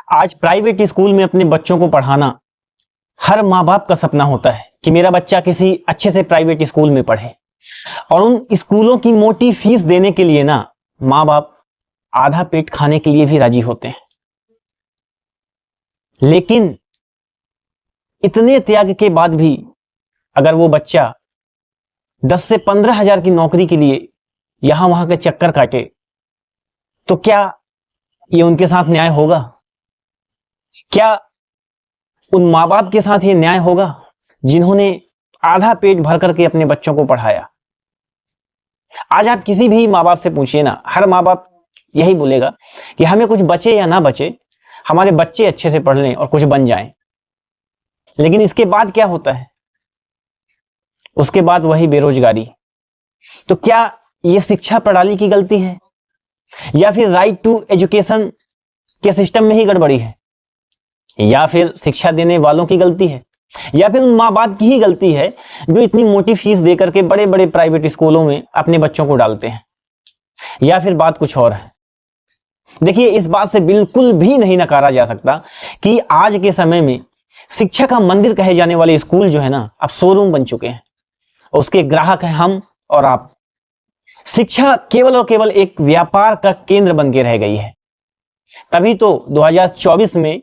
आज private school में अपने बच्चों को पढ़ाना हर माँ बाप का सपना होता है कि मेरा बच्चा किसी अच्छे से प्राइवेट स्कूल में पढ़े। और उन स्कूलों की मोटी फीस देने के लिए ना माँ बाप आधा पेट खाने के लिए भी राजी होते हैं। लेकिन इतने त्याग के बाद भी अगर वो बच्चा 10 से 15 हजार की नौकरी के लिए यहां वहां के चक्कर काटे तो क्या ये उनके साथ न्याय होगा? क्या उन माँ बाप के साथ ये न्याय होगा जिन्होंने आधा पेट भर करके अपने बच्चों को पढ़ाया? आज आप किसी भी माँ बाप से पूछिए ना, हर माँ बाप यही बोलेगा कि हमें कुछ बचे या ना बचे, हमारे बच्चे अच्छे से पढ़ लें और कुछ बन जाएं। लेकिन इसके बाद क्या होता है? उसके बाद वही बेरोजगारी। तो क्या ये शिक्षा प्रणाली की गलती है या फिर राइट टू एजुकेशन के सिस्टम में ही गड़बड़ी है, या फिर शिक्षा देने वालों की गलती है, या फिर उन माँ बाप की ही गलती है जो इतनी मोटी फीस देकर के बड़े बड़े प्राइवेट स्कूलों में अपने बच्चों को डालते हैं, या फिर बात कुछ और है? देखिए, इस बात से बिल्कुल भी नहीं नकारा जा सकता कि आज के समय में शिक्षा का मंदिर कहे जाने वाले स्कूल जो है ना, अब शोरूम बन चुके हैं। उसके ग्राहक हैं हम और आप। शिक्षा केवल और केवल एक व्यापार का केंद्र बन के रह गई है। तभी तो 2024 में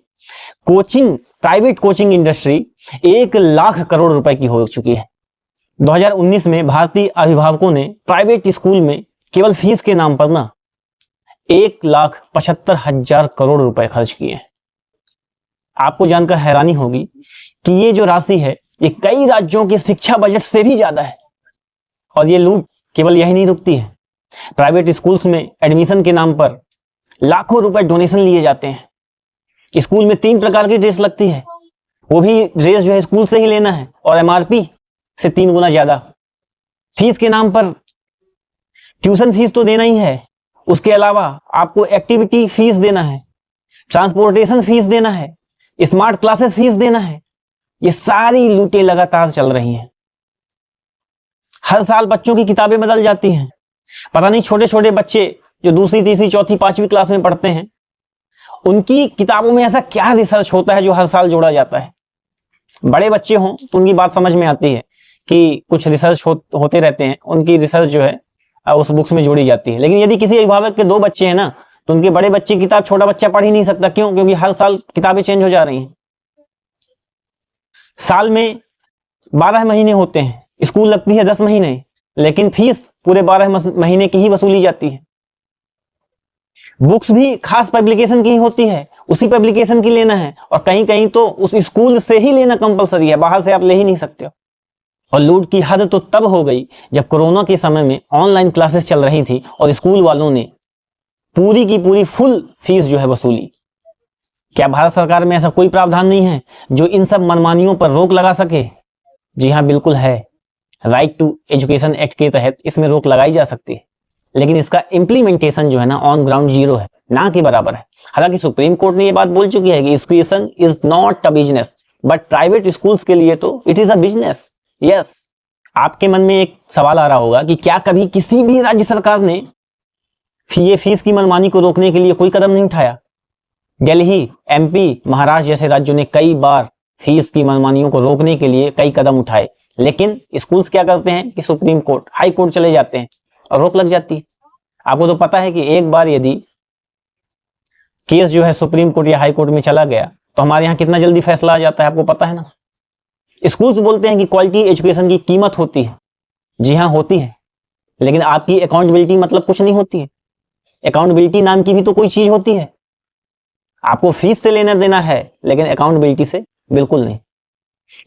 private coaching industry 1 lakh crore रुपए की हो चुकी है। 2019 में भारतीय अभिभावकों ने प्राइवेट स्कूल में केवल फीस के नाम पर ना 1,75,000 करोड़ रुपए खर्च किए। आपको जानकर हैरानी होगी कि ये जो राशि है ये कई राज्यों के शिक्षा बजट से भी ज्यादा है। और ये लूट केवल यही नहीं रुकती है। प्राइवेट स्कूल्स में एडमिशन के नाम पर लाखों रुपए डोनेशन लिए जाते हैं। स्कूल में 3 प्रकार की ड्रेस लगती है, वो भी ड्रेस जो है स्कूल से ही लेना है और एमआरपी से 3 गुना ज्यादा। फीस के नाम पर ट्यूशन फीस तो देना ही है, उसके अलावा आपको एक्टिविटी फीस देना है, ट्रांसपोर्टेशन फीस देना है, स्मार्ट क्लासेस फीस देना है। ये सारी लूटें लगातार चल रही हैं। हर साल बच्चों की किताबें बदल जाती हैं। पता नहीं छोटे छोटे बच्चे जो 2री, 3री, 4थी, 5वीं क्लास में पढ़ते हैं, उनकी किताबों में ऐसा क्या रिसर्च होता है जो हर साल जोड़ा जाता है? बड़े बच्चे हों तो उनकी बात समझ में आती है कि कुछ रिसर्च होते रहते हैं, उनकी रिसर्च जो है उस बुक्स में जोड़ी जाती है। लेकिन यदि किसी अभिभावक के 2 बच्चे हैं ना, तो उनके बड़े बच्चे की किताब छोटा बच्चा पढ़ ही नहीं सकता। क्यों? क्योंकि हर साल किताबें चेंज हो जा रही हैं। साल में 12 महीने होते हैं, स्कूल लगती है 10 महीने, लेकिन फीस पूरे 12 महीने की ही वसूली जाती है। बुक्स भी खास पब्लिकेशन की ही होती है, उसी पब्लिकेशन की लेना है, और कहीं कहीं तो उस स्कूल से ही लेना कंपलसरी है, बाहर से आप ले ही नहीं सकते हो। और लूट की हद तो तब हो गई जब कोरोना के समय में ऑनलाइन क्लासेस चल रही थी और स्कूल वालों ने पूरी की पूरी फुल फीस जो है वसूली। क्या भारत सरकार में ऐसा कोई प्रावधान नहीं है जो इन सब मनमानियों पर रोक लगा सके? जी हाँ, बिल्कुल है। राइट टू एजुकेशन एक्ट के तहत इसमें रोक लगाई जा सकती है, लेकिन इसका इम्प्लीमेंटेशन जो है ना, ऑन ग्राउंड 0 है, ना के बराबर है। हालांकि सुप्रीम कोर्ट ने यह बात बोल चुकी है कि education is not a business, but private schools के लिए तो it is a business. Yes. आपके मन में एक सवाल आ रहा होगा कि क्या कभी किसी भी राज्य सरकार ने ये फीस की मनमानी को रोकने के लिए कोई कदम नहीं उठाया? दिल्ली, एमपी, महाराष्ट्र जैसे राज्यों ने कई बार फीस की मनमानियों को रोकने के लिए कई कदम उठाए, लेकिन स्कूल्स क्या करते हैं कि सुप्रीम कोर्ट, हाई कोर्ट चले जाते हैं और रोक लग जाती है। आपको तो पता है कि एक बार यदि केस जो है सुप्रीम कोर्ट या हाई कोर्ट में चला गया तो हमारे यहाँ कितना जल्दी फैसला आ जाता है, आपको पता है ना। स्कूल्स बोलते हैं कि क्वालिटी एजुकेशन की कीमत होती है। जी हाँ, होती है, लेकिन आपकी अकाउंटेबिलिटी मतलब कुछ नहीं होती है। अकाउंटेबिलिटी नाम की भी तो कोई चीज होती है। आपको फीस से लेना देना है, लेकिन अकाउंटेबिलिटी से बिल्कुल नहीं।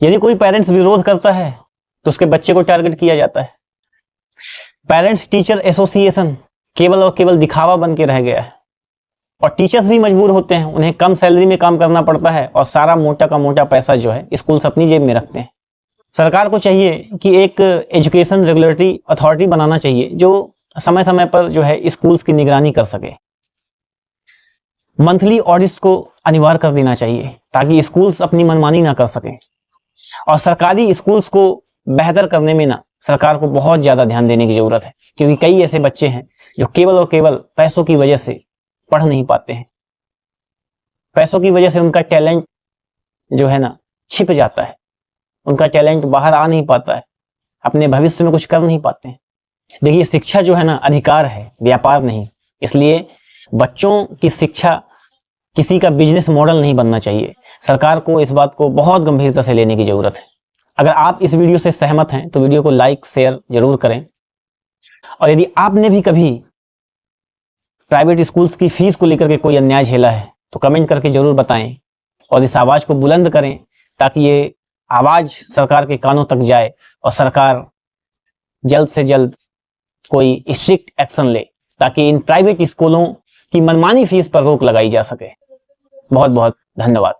यदि कोई पेरेंट्स विरोध करता है तो उसके बच्चे को टारगेट किया जाता है। पेरेंट्स टीचर एसोसिएशन केवल और केवल दिखावा बन के रह गया है, और टीचर्स भी मजबूर होते हैं, उन्हें कम सैलरी में काम करना पड़ता है और सारा मोटा का मोटा पैसा जो है स्कूल्स अपनी जेब में रखते हैं। सरकार को चाहिए कि एक एजुकेशन रेगुलेटरी अथॉरिटी बनाना चाहिए जो समय समय पर जो है स्कूल्स की निगरानी कर सके। मंथली ऑडिट्स को अनिवार्य कर देना चाहिए ताकि स्कूल्स अपनी मनमानी ना कर सकें। और सरकारी स्कूल्स को बेहतर करने में ना सरकार को बहुत ज्यादा ध्यान देने की जरूरत है, क्योंकि कई ऐसे बच्चे हैं जो केवल और केवल पैसों की वजह से पढ़ नहीं पाते हैं। पैसों की वजह से उनका टैलेंट जो है ना छिप जाता है, उनका टैलेंट बाहर आ नहीं पाता है, अपने भविष्य में कुछ कर नहीं पाते हैं। देखिए, शिक्षा जो है ना अधिकार है, व्यापार नहीं। इसलिए बच्चों की शिक्षा किसी का बिजनेस मॉडल नहीं बनना चाहिए। सरकार को इस बात को बहुत गंभीरता से लेने की जरूरत है। अगर आप इस वीडियो से सहमत हैं तो वीडियो को लाइक शेयर जरूर करें, और यदि आपने भी कभी प्राइवेट स्कूल्स की फीस को लेकर के कोई अन्याय झेला है तो कमेंट करके जरूर बताएं, और इस आवाज को बुलंद करें ताकि ये आवाज सरकार के कानों तक जाए और सरकार जल्द से जल्द कोई स्ट्रिक्ट एक्शन ले, ताकि इन प्राइवेट स्कूलों की मनमानी फीस पर रोक लगाई जा सके। बहुत बहुत धन्यवाद।